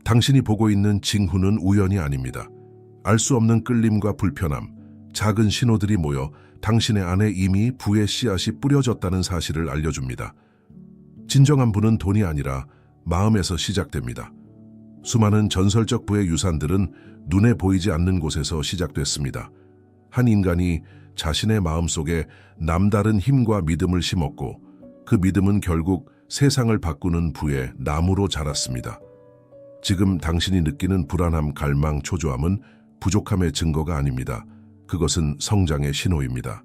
당신이 보고 있는 징후는 우연이 아닙니다. 알 수 없는 끌림과 불편함, 작은 신호들이 모여 당신의 안에 이미 부의 씨앗이 뿌려졌다는 사실을 알려줍니다. 진정한 부는 돈이 아니라 마음에서 시작됩니다. 수많은 전설적 부의 유산들은 눈에 보이지 않는 곳에서 시작됐습니다. 한 인간이 자신의 마음속에 남다른 힘과 믿음을 심었고 그 믿음은 결국 세상을 바꾸는 부의 나무로 자랐습니다. 지금 당신이 느끼는 불안함, 갈망, 초조함은 부족함의 증거가 아닙니다. 그것은 성장의 신호입니다.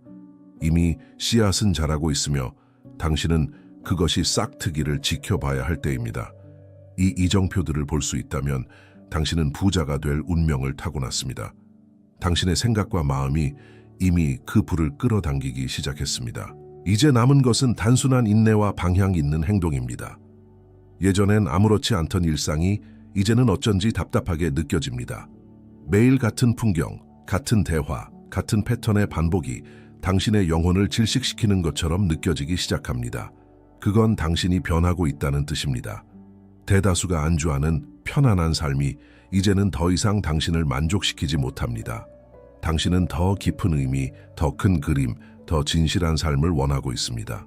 이미 씨앗은 자라고 있으며 당신은 그것이 싹트기를 지켜봐야 할 때입니다. 이 이정표들을 볼 수 있다면 당신은 부자가 될 운명을 타고났습니다. 당신의 생각과 마음이 이미 그 불을 끌어당기기 시작했습니다. 이제 남은 것은 단순한 인내와 방향 있는 행동입니다. 예전엔 아무렇지 않던 일상이 이제는 어쩐지 답답하게 느껴집니다. 매일 같은 풍경, 같은 대화, 같은 패턴의 반복이 당신의 영혼을 질식시키는 것처럼 느껴지기 시작합니다. 그건 당신이 변하고 있다는 뜻입니다. 대다수가 안주하는 편안한 삶이 이제는 더 이상 당신을 만족시키지 못합니다. 당신은 더 깊은 의미, 더 큰 그림, 더 진실한 삶을 원하고 있습니다.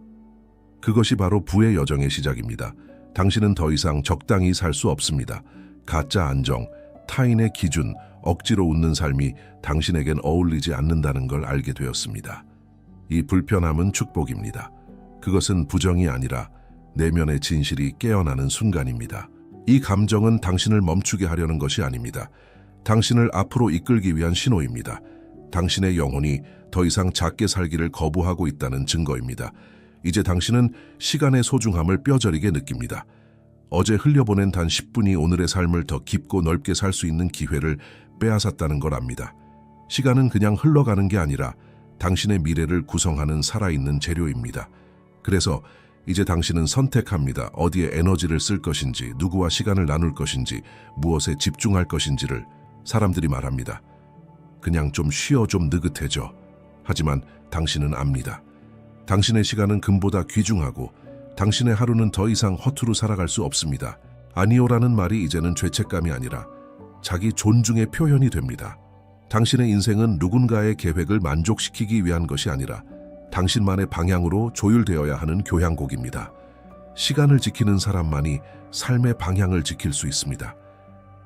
그것이 바로 부의 여정의 시작입니다. 당신은 더 이상 적당히 살 수 없습니다. 가짜 안정, 타인의 기준, 억지로 웃는 삶이 당신에겐 어울리지 않는다는 걸 알게 되었습니다. 이 불편함은 축복입니다. 그것은 부정이 아니라 내면의 진실이 깨어나는 순간입니다. 이 감정은 당신을 멈추게 하려는 것이 아닙니다. 당신을 앞으로 이끌기 위한 신호입니다. 당신의 영혼이 더 이상 작게 살기를 거부하고 있다는 증거입니다. 이제 당신은 시간의 소중함을 뼈저리게 느낍니다. 어제 흘려보낸 단 10분이 오늘의 삶을 더 깊고 넓게 살 수 있는 기회를 빼앗았다는 걸 압니다. 시간은 그냥 흘러가는 게 아니라 당신의 미래를 구성하는 살아있는 재료입니다. 그래서 이제 당신은 선택합니다. 어디에 에너지를 쓸 것인지, 누구와 시간을 나눌 것인지, 무엇에 집중할 것인지를. 사람들이 말합니다. 그냥 좀 쉬어, 좀 느긋해져. 하지만 당신은 압니다. 당신의 시간은 금보다 귀중하고 당신의 하루는 더 이상 허투루 살아갈 수 없습니다. 아니오라는 말이 이제는 죄책감이 아니라 자기 존중의 표현이 됩니다. 당신의 인생은 누군가의 계획을 만족시키기 위한 것이 아니라 당신만의 방향으로 조율되어야 하는 교향곡입니다. 시간을 지키는 사람만이 삶의 방향을 지킬 수 있습니다.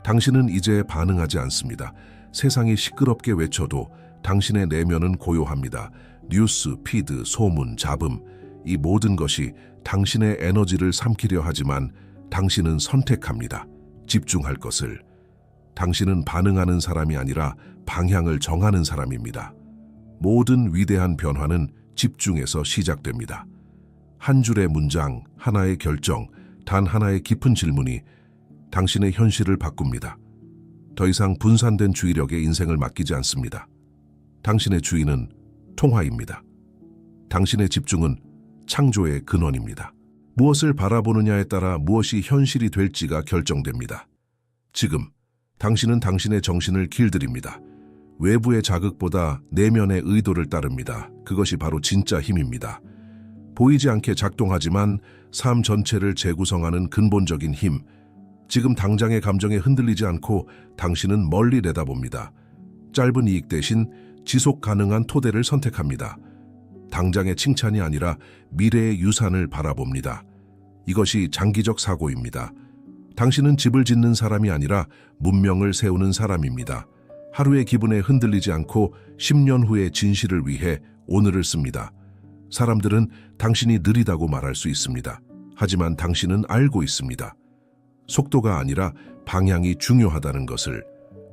당신은 이제 반응하지 않습니다. 세상이 시끄럽게 외쳐도 당신의 내면은 고요합니다. 뉴스, 피드, 소문, 잡음, 이 모든 것이 당신의 에너지를 삼키려 하지만 당신은 선택합니다. 집중할 것을. 당신은 반응하는 사람이 아니라 방향을 정하는 사람입니다. 모든 위대한 변화는 집중에서 시작됩니다. 한 줄의 문장, 하나의 결정, 단 하나의 깊은 질문이 당신의 현실을 바꿉니다. 더 이상 분산된 주의력에 인생을 맡기지 않습니다. 당신의 주의는 통화입니다. 당신의 집중은 창조의 근원입니다. 무엇을 바라보느냐에 따라 무엇이 현실이 될지가 결정됩니다. 지금 당신은 당신의 정신을 길들입니다. 외부의 자극보다 내면의 의도를 따릅니다. 그것이 바로 진짜 힘입니다. 보이지 않게 작동하지만 삶 전체를 재구성하는 근본적인 힘. 지금 당장의 감정에 흔들리지 않고 당신은 멀리 내다봅니다. 짧은 이익 대신 지속 가능한 토대를 선택합니다. 당장의 칭찬이 아니라 미래의 유산을 바라봅니다. 이것이 장기적 사고입니다. 당신은 집을 짓는 사람이 아니라 문명을 세우는 사람입니다. 하루의 기분에 흔들리지 않고 10년 후의 진실을 위해 오늘을 씁니다. 사람들은 당신이 느리다고 말할 수 있습니다. 하지만 당신은 알고 있습니다. 속도가 아니라 방향이 중요하다는 것을,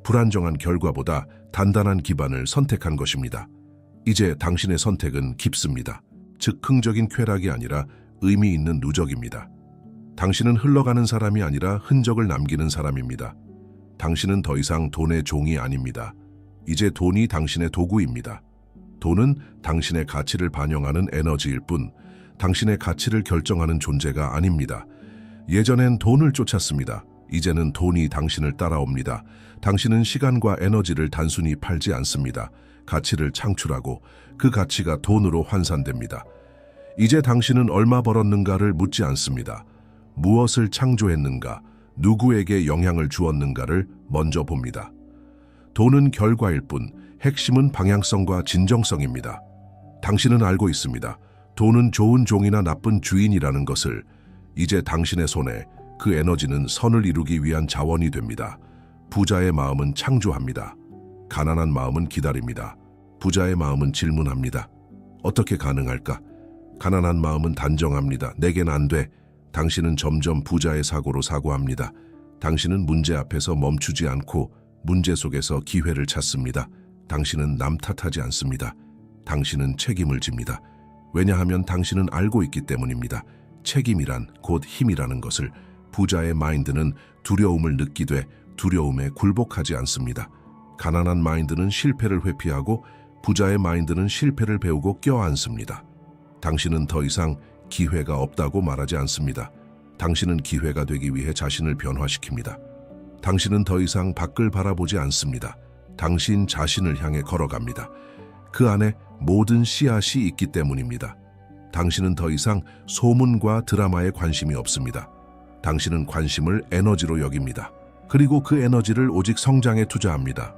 불안정한 결과보다 단단한 기반을 선택한 것입니다. 이제 당신의 선택은 깊습니다. 즉 흥적인 쾌락이 아니라 의미 있는 누적입니다. 당신은 흘러가는 사람이 아니라 흔적을 남기는 사람입니다. 당신은 더 이상 돈의 종이 아닙니다. 이제 돈이 당신의 도구입니다. 돈은 당신의 가치를 반영하는 에너지일 뿐 당신의 가치를 결정하는 존재가 아닙니다. 예전엔 돈을 쫓았습니다. 이제는 돈이 당신을 따라옵니다. 당신은 시간과 에너지를 단순히 팔지 않습니다. 가치를 창출하고 그 가치가 돈으로 환산됩니다. 이제 당신은 얼마 벌었는가를 묻지 않습니다. 무엇을 창조했는가, 누구에게 영향을 주었는가를 먼저 봅니다. 돈은 결과일 뿐 핵심은 방향성과 진정성입니다. 당신은 알고 있습니다. 돈은 좋은 종이나 나쁜 주인이라는 것을. 이제 당신의 손에 그 에너지는 선을 이루기 위한 자원이 됩니다. 부자의 마음은 창조합니다. 가난한 마음은 기다립니다. 부자의 마음은 질문합니다. 어떻게 가능할까? 가난한 마음은 단정합니다. 내겐 안 돼. 당신은 점점 부자의 사고로 사고합니다. 당신은 문제 앞에서 멈추지 않고 문제 속에서 기회를 찾습니다. 당신은 남 탓하지 않습니다. 당신은 책임을 집니다. 왜냐하면 당신은 알고 있기 때문입니다. 책임이란 곧 힘이라는 것을. 부자의 마인드는 두려움을 느끼되 두려움에 굴복하지 않습니다. 가난한 마인드는 실패를 회피하고 부자의 마인드는 실패를 배우고 껴안습니다. 당신은 더 이상 기회가 없다고 말하지 않습니다. 당신은 기회가 되기 위해 자신을 변화시킵니다. 당신은 더 이상 밖을 바라보지 않습니다. 당신 자신을 향해 걸어갑니다. 그 안에 모든 씨앗이 있기 때문입니다. 당신은 더 이상 소문과 드라마에 관심이 없습니다. 당신은 관심을 에너지로 여깁니다. 그리고 그 에너지를 오직 성장에 투자합니다.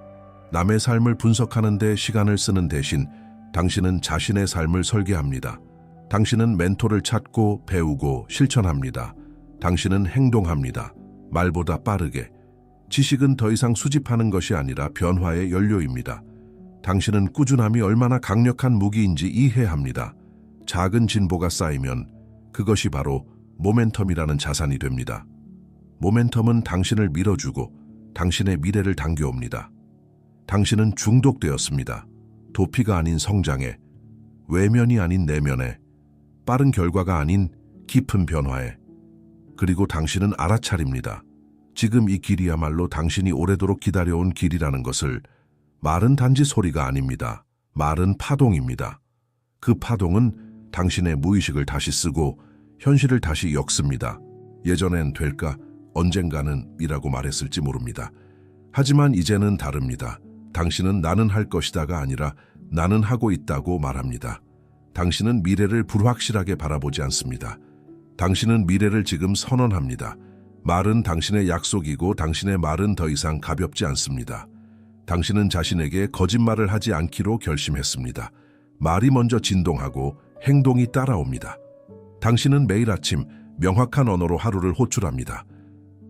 남의 삶을 분석하는 데 시간을 쓰는 대신 당신은 자신의 삶을 설계합니다. 당신은 멘토를 찾고 배우고 실천합니다. 당신은 행동합니다. 말보다 빠르게. 지식은 더 이상 수집하는 것이 아니라 변화의 연료입니다. 당신은 꾸준함이 얼마나 강력한 무기인지 이해합니다. 작은 진보가 쌓이면 그것이 바로 모멘텀이라는 자산이 됩니다. 모멘텀은 당신을 밀어주고 당신의 미래를 당겨옵니다. 당신은 중독되었습니다. 도피가 아닌 성장에, 외면이 아닌 내면에, 빠른 결과가 아닌 깊은 변화에. 그리고 당신은 알아차립니다. 지금 이 길이야말로 당신이 오래도록 기다려온 길이라는 것을. 말은 단지 소리가 아닙니다. 말은 파동입니다. 그 파동은 당신의 무의식을 다시 쓰고 현실을 다시 엮습니다. 예전엔 될까, 언젠가는 이라고 말했을지 모릅니다. 하지만 이제는 다릅니다. 당신은 나는 할 것이다가 아니라 나는 하고 있다고 말합니다. 당신은 미래를 불확실하게 바라보지 않습니다. 당신은 미래를 지금 선언합니다. 말은 당신의 약속이고 당신의 말은 더 이상 가볍지 않습니다. 당신은 자신에게 거짓말을 하지 않기로 결심했습니다. 말이 먼저 진동하고 행동이 따라옵니다. 당신은 매일 아침 명확한 언어로 하루를 호출합니다.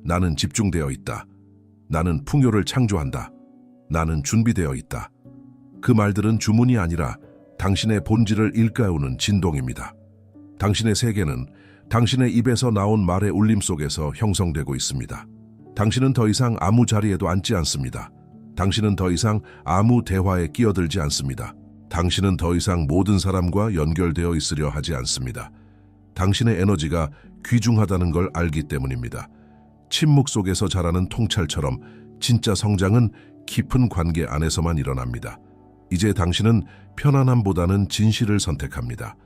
나는 집중되어 있다. 나는 풍요를 창조한다. 나는 준비되어 있다. 그 말들은 주문이 아니라 당신의 본질을 일깨우는 진동입니다. 당신의 세계는 당신의 입에서 나온 말의 울림 속에서 형성되고 있습니다. 당신은 더 이상 아무 자리에도 앉지 않습니다. 당신은 더 이상 아무 대화에 끼어들지 않습니다. 당신은 더 이상 모든 사람과 연결되어 있으려 하지 않습니다. 당신의 에너지가 귀중하다는 걸 알기 때문입니다. 침묵 속에서 자라는 통찰처럼 진짜 성장은 깊은 관계 안에서만 일어납니다. 이제 당신은 편안함보다는 진실을 선택합니다.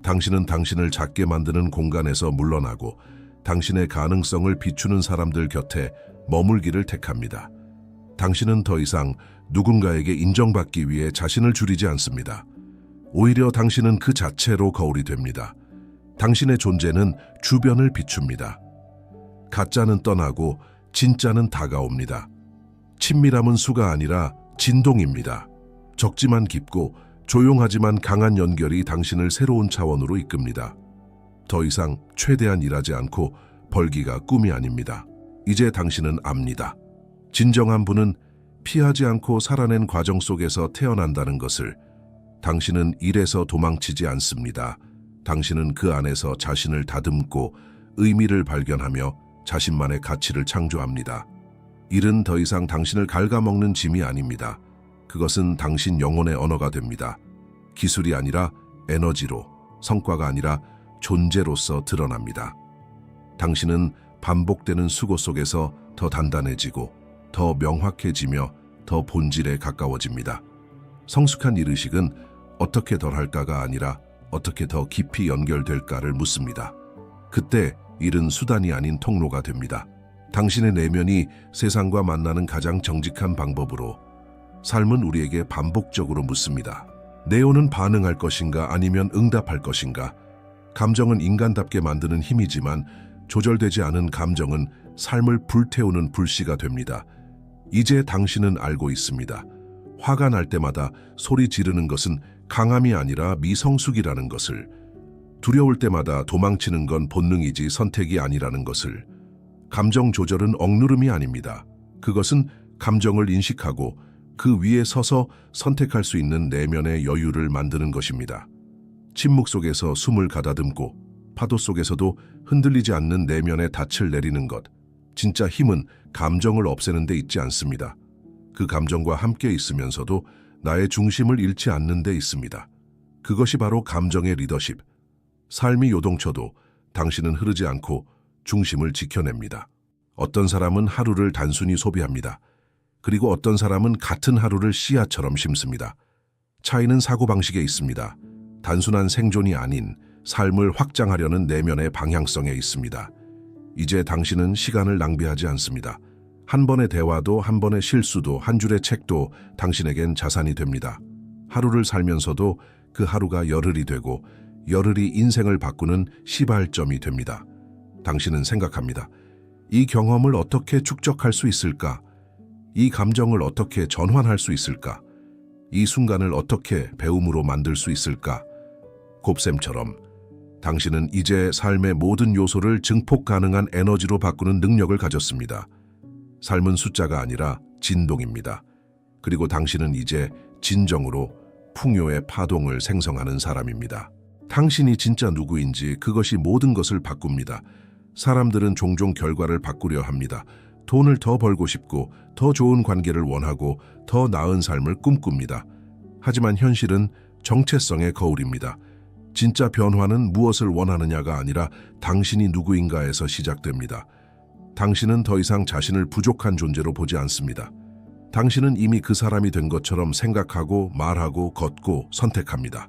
당신은 당신을 작게 만드는 공간에서 물러나고 당신의 가능성을 비추는 사람들 곁에 머물기를 택합니다. 당신은 더 이상 누군가에게 인정받기 위해 자신을 줄이지 않습니다. 오히려 당신은 그 자체로 거울이 됩니다. 당신의 존재는 주변을 비춥니다. 가짜는 떠나고 진짜는 다가옵니다. 친밀함은 수가 아니라 진동입니다. 적지만 깊고 조용하지만 강한 연결이 당신을 새로운 차원으로 이끕니다. 더 이상 최대한 일하지 않고 벌기가 꿈이 아닙니다. 이제 당신은 압니다. 진정한 분은 피하지 않고 살아낸 과정 속에서 태어난다는 것을. 당신은 일에서 도망치지 않습니다. 당신은 그 안에서 자신을 다듬고 의미를 발견하며 자신만의 가치를 창조합니다. 일은 더 이상 당신을 갉아먹는 짐이 아닙니다. 그것은 당신 영혼의 언어가 됩니다. 기술이 아니라 에너지로, 성과가 아니라 존재로서 드러납니다. 당신은 반복되는 수고 속에서 더 단단해지고 더 명확해지며 더 본질에 가까워집니다. 성숙한 일의식은 어떻게 덜 할까가 아니라 어떻게 더 깊이 연결될까를 묻습니다. 그때 일은 수단이 아닌 통로가 됩니다. 당신의 내면이 세상과 만나는 가장 정직한 방법으로. 삶은 우리에게 반복적으로 묻습니다. 네오는 반응할 것인가 아니면 응답할 것인가? 감정은 인간답게 만드는 힘이지만 조절되지 않은 감정은 삶을 불태우는 불씨가 됩니다. 이제 당신은 알고 있습니다. 화가 날 때마다 소리 지르는 것은 강함이 아니라 미성숙이라는 것을, 두려울 때마다 도망치는 건 본능이지 선택이 아니라는 것을, 감정 조절은 억누름이 아닙니다. 그것은 감정을 인식하고 그 위에 서서 선택할 수 있는 내면의 여유를 만드는 것입니다. 침묵 속에서 숨을 가다듬고 파도 속에서도 흔들리지 않는 내면의 닻을 내리는 것. 진짜 힘은 감정을 없애는 데 있지 않습니다. 그 감정과 함께 있으면서도 나의 중심을 잃지 않는 데 있습니다. 그것이 바로 감정의 리더십. 삶이 요동쳐도 당신은 흐르지 않고 중심을 지켜냅니다. 어떤 사람은 하루를 단순히 소비합니다. 그리고 어떤 사람은 같은 하루를 씨앗처럼 심습니다. 차이는 사고방식에 있습니다. 단순한 생존이 아닌 삶을 확장하려는 내면의 방향성에 있습니다. 이제 당신은 시간을 낭비하지 않습니다. 한 번의 대화도, 한 번의 실수도, 한 줄의 책도 당신에겐 자산이 됩니다. 하루를 살면서도 그 하루가 열흘이 되고 열흘이 인생을 바꾸는 시발점이 됩니다. 당신은 생각합니다. 이 경험을 어떻게 축적할 수 있을까? 이 감정을 어떻게 전환할 수 있을까? 이 순간을 어떻게 배움으로 만들 수 있을까? 곱셈처럼 당신은 이제 삶의 모든 요소를 증폭 가능한 에너지로 바꾸는 능력을 가졌습니다. 삶은 숫자가 아니라 진동입니다. 그리고 당신은 이제 진정으로 풍요의 파동을 생성하는 사람입니다. 당신이 진짜 누구인지 그것이 모든 것을 바꿉니다. 사람들은 종종 결과를 바꾸려 합니다. 돈을 더 벌고 싶고, 더 좋은 관계를 원하고, 더 나은 삶을 꿈꿉니다. 하지만 현실은 정체성의 거울입니다. 진짜 변화는 무엇을 원하느냐가 아니라 당신이 누구인가에서 시작됩니다. 당신은 더 이상 자신을 부족한 존재로 보지 않습니다. 당신은 이미 그 사람이 된 것처럼 생각하고 말하고 걷고 선택합니다.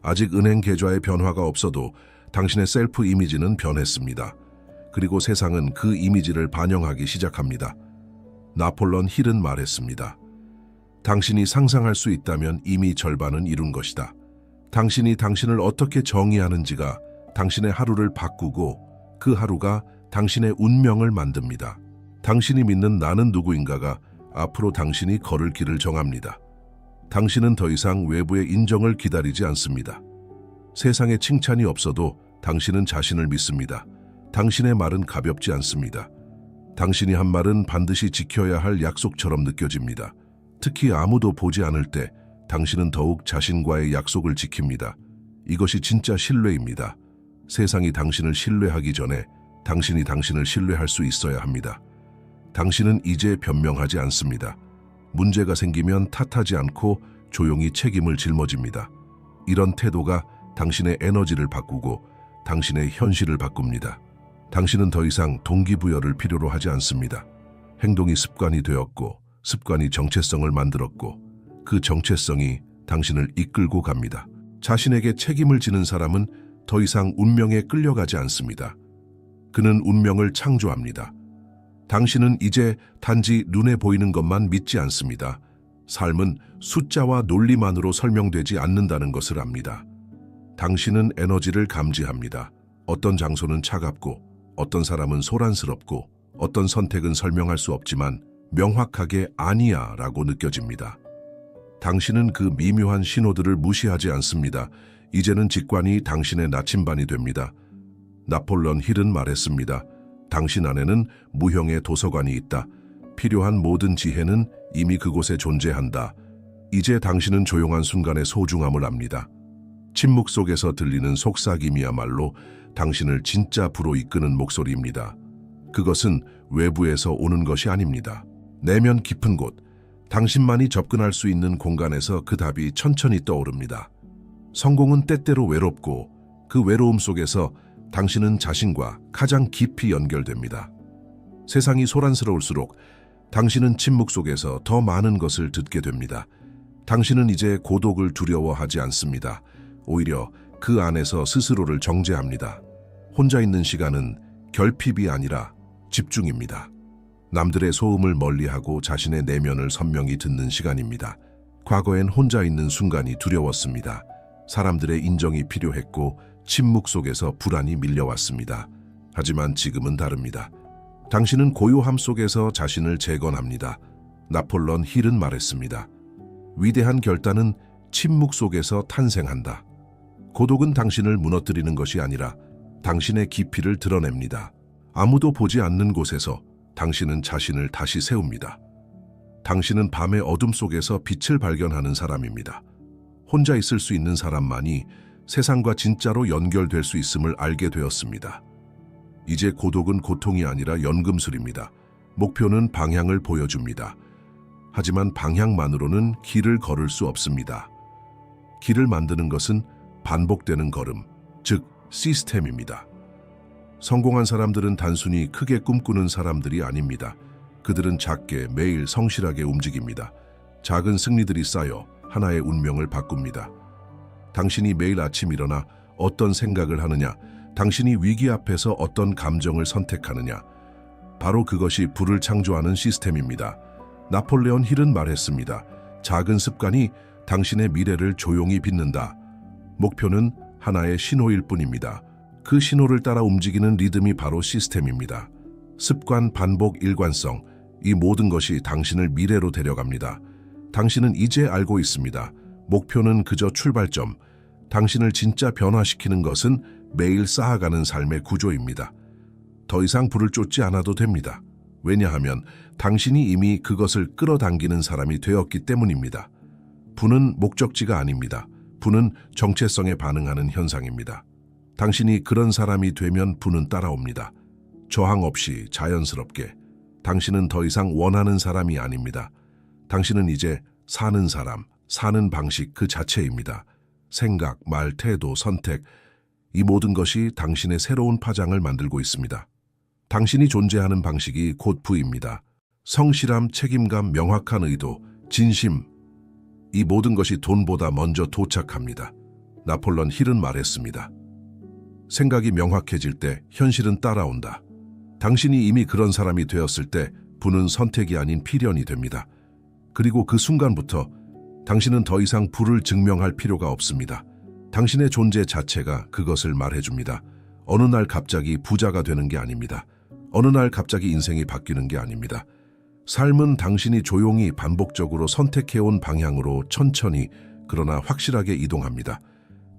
아직 은행 계좌의 변화가 없어도 당신의 셀프 이미지는 변했습니다. 그리고 세상은 그 이미지를 반영하기 시작합니다. 나폴레옹 힐은 말했습니다. 당신이 상상할 수 있다면 이미 절반은 이룬 것이다. 당신이 당신을 어떻게 정의하는지가 당신의 하루를 바꾸고 그 하루가 당신의 운명을 만듭니다. 당신이 믿는 나는 누구인가가 앞으로 당신이 걸을 길을 정합니다. 당신은 더 이상 외부의 인정을 기다리지 않습니다. 세상에 칭찬이 없어도 당신은 자신을 믿습니다. 당신의 말은 가볍지 않습니다. 당신이 한 말은 반드시 지켜야 할 약속처럼 느껴집니다. 특히 아무도 보지 않을 때 당신은 더욱 자신과의 약속을 지킵니다. 이것이 진짜 신뢰입니다. 세상이 당신을 신뢰하기 전에 당신이 당신을 신뢰할 수 있어야 합니다. 당신은 이제 변명하지 않습니다. 문제가 생기면 탓하지 않고 조용히 책임을 짊어집니다. 이런 태도가 당신의 에너지를 바꾸고 당신의 현실을 바꿉니다. 당신은 더 이상 동기부여를 필요로 하지 않습니다. 행동이 습관이 되었고 습관이 정체성을 만들었고 그 정체성이 당신을 이끌고 갑니다. 자신에게 책임을 지는 사람은 더 이상 운명에 끌려가지 않습니다. 그는 운명을 창조합니다. 당신은 이제 단지 눈에 보이는 것만 믿지 않습니다. 삶은 숫자와 논리만으로 설명되지 않는다는 것을 압니다. 당신은 에너지를 감지합니다. 어떤 장소는 차갑고 어떤 사람은 소란스럽고 어떤 선택은 설명할 수 없지만 명확하게 아니야 라고 느껴집니다. 당신은 그 미묘한 신호들을 무시하지 않습니다. 이제는 직관이 당신의 나침반이 됩니다. 나폴레옹 힐은 말했습니다. 당신 안에는 무형의 도서관이 있다. 필요한 모든 지혜는 이미 그곳에 존재한다. 이제 당신은 조용한 순간의 소중함을 압니다. 침묵 속에서 들리는 속삭임이야말로 당신을 진짜 부로 이끄는 목소리입니다. 그것은 외부에서 오는 것이 아닙니다. 내면 깊은 곳, 당신만이 접근할 수 있는 공간에서 그 답이 천천히 떠오릅니다. 성공은 때때로 외롭고 그 외로움 속에서 당신은 자신과 가장 깊이 연결됩니다. 세상이 소란스러울수록 당신은 침묵 속에서 더 많은 것을 듣게 됩니다. 당신은 이제 고독을 두려워하지 않습니다. 오히려 그 안에서 스스로를 정죄합니다. 혼자 있는 시간은 결핍이 아니라 집중입니다. 남들의 소음을 멀리하고 자신의 내면을 선명히 듣는 시간입니다. 과거엔 혼자 있는 순간이 두려웠습니다. 사람들의 인정이 필요했고 침묵 속에서 불안이 밀려왔습니다. 하지만 지금은 다릅니다. 당신은 고요함 속에서 자신을 재건합니다. 나폴레온 힐은 말했습니다. 위대한 결단은 침묵 속에서 탄생한다. 고독은 당신을 무너뜨리는 것이 아니라 당신의 깊이를 드러냅니다. 아무도 보지 않는 곳에서 당신은 자신을 다시 세웁니다. 당신은 밤의 어둠 속에서 빛을 발견하는 사람입니다. 혼자 있을 수 있는 사람만이 세상과 진짜로 연결될 수 있음을 알게 되었습니다. 이제 고독은 고통이 아니라 연금술입니다. 목표는 방향을 보여줍니다. 하지만 방향만으로는 길을 걸을 수 없습니다. 길을 만드는 것은 반복되는 걸음, 즉 시스템입니다. 성공한 사람들은 단순히 크게 꿈꾸는 사람들이 아닙니다. 그들은 작게 매일 성실하게 움직입니다. 작은 승리들이 쌓여 하나의 운명을 바꿉니다. 당신이 매일 아침 일어나 어떤 생각을 하느냐, 당신이 위기 앞에서 어떤 감정을 선택하느냐, 바로 그것이 부를 창조하는 시스템입니다. 나폴레온 힐은 말했습니다. 작은 습관이 당신의 미래를 조용히 빚는다. 목표는 하나의 신호일 뿐입니다. 그 신호를 따라 움직이는 리듬이 바로 시스템입니다. 습관, 반복, 일관성, 이 모든 것이 당신을 미래로 데려갑니다. 당신은 이제 알고 있습니다. 목표는 그저 출발점. 당신을 진짜 변화시키는 것은 매일 쌓아가는 삶의 구조입니다. 더 이상 불을 쫓지 않아도 됩니다. 왜냐하면 당신이 이미 그것을 끌어당기는 사람이 되었기 때문입니다. 불은 목적지가 아닙니다. 불은 정체성에 반응하는 현상입니다. 당신이 그런 사람이 되면 불은 따라옵니다. 저항 없이 자연스럽게. 당신은 더 이상 원하는 사람이 아닙니다. 당신은 이제 사는 사람, 사는 방식 그 자체입니다. 생각, 말, 태도, 선택, 이 모든 것이 당신의 새로운 파장을 만들고 있습니다. 당신이 존재하는 방식이 곧 부입니다. 성실함, 책임감, 명확한 의도, 진심, 이 모든 것이 돈보다 먼저 도착합니다. 나폴레온 힐은 말했습니다. 생각이 명확해질 때 현실은 따라온다. 당신이 이미 그런 사람이 되었을 때 부는 선택이 아닌 필연이 됩니다. 그리고 그 순간부터 당신은 더 이상 부를 증명할 필요가 없습니다. 당신의 존재 자체가 그것을 말해줍니다. 어느 날 갑자기 부자가 되는 게 아닙니다. 어느 날 갑자기 인생이 바뀌는 게 아닙니다. 삶은 당신이 조용히 반복적으로 선택해온 방향으로 천천히 그러나 확실하게 이동합니다.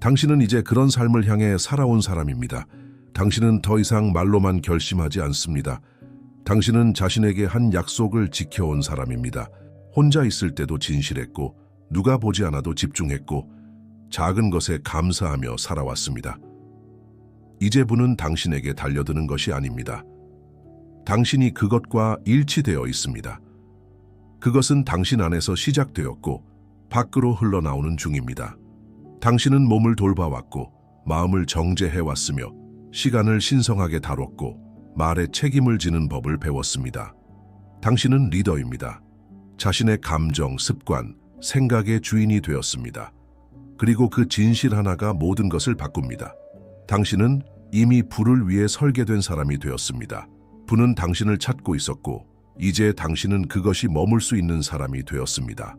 당신은 이제 그런 삶을 향해 살아온 사람입니다. 당신은 더 이상 말로만 결심하지 않습니다. 당신은 자신에게 한 약속을 지켜온 사람입니다. 혼자 있을 때도 진실했고 누가 보지 않아도 집중했고 작은 것에 감사하며 살아왔습니다. 이제 부는 당신에게 달려드는 것이 아닙니다. 당신이 그것과 일치되어 있습니다. 그것은 당신 안에서 시작되었고 밖으로 흘러나오는 중입니다. 당신은 몸을 돌봐왔고 마음을 정제해왔으며 시간을 신성하게 다뤘고 말에 책임을 지는 법을 배웠습니다. 당신은 리더입니다. 자신의 감정, 습관, 생각의 주인이 되었습니다. 그리고 그 진실 하나가 모든 것을 바꿉니다. 당신은 이미 부를 위해 설계된 사람이 되었습니다. 부는 당신을 찾고 있었고 이제 당신은 그것이 머물 수 있는 사람이 되었습니다.